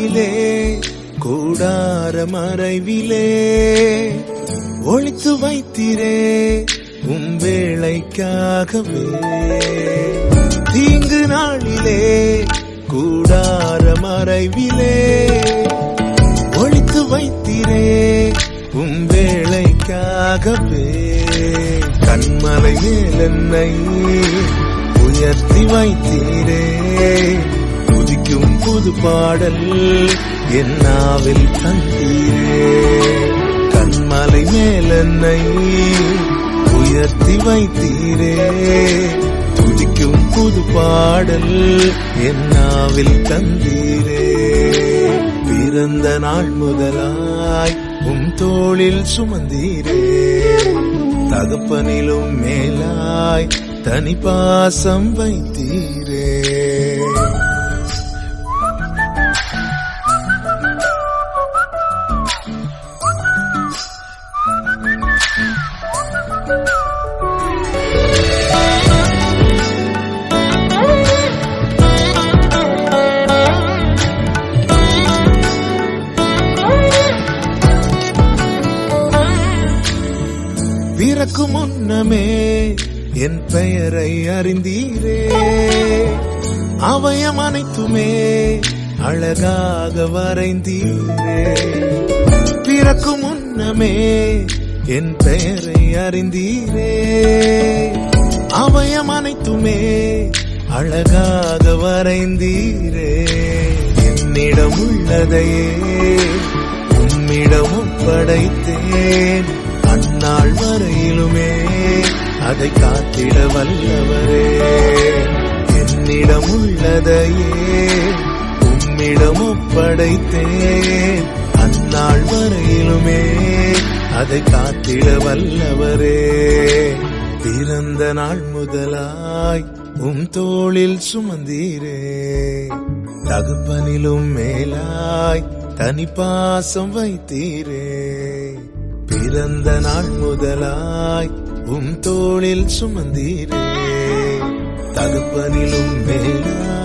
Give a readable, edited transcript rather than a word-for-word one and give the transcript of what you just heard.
நாளிலே கூடார மறைவிலே ஒளித்து வைத்தீரே வேளைக்காகவே. தீங்கு நாளிலே கூடார மறைவிலே ஒளித்து வைத்தீரே வேளைக்காகவே. கண்மலை மேல் என்னை உயர்த்தி வைத்தீரே துதிக்கும் புது பாடல் என்னாவில் தந்தீரே. கண்மலை மேல் என்னை உயர்த்தி வைத்தீரே துதிக்கும் புது பாடல் என்னாவில் தந்தீரே. பிறந்த நாள் முதலாய் தோளில் சுமந்தீரே தகப்பனிலும் மேலாய் தனி பாசம் வைத்தீரே. பிறக்கும் முன்னமே என் பெயரை அறிந்தீரே அவயம் அனைத்துமே அழகாக வரைந்தீரே. பிறக்கும் முன்னமே என் பெயரை அறிந்தீரே அவயம் அனைத்துமே அழகாக வரைந்தீரே. என்னிடம் உள்ளதையே உம்மிடமும் படைத்தேன் அந்நாள் வரையிலுமே அதை காத்திட வல்லவரே. என்னிடம் உள்ளதையே உம்மிடம் ஒப்படைத்தேன் அந்நாள் வரையிலுமே அதை காத்திட வல்லவரே. பிறந்த நாள் முதலாய் தோளில் சுமந்தீரே தகப்பனிலும் மேலாய் தனி பாசம் வைத்தீரே. பிறந்த நாள் முதலாய் தோளில் சுமந்தீரே தகப்பனிலும் மேலாய்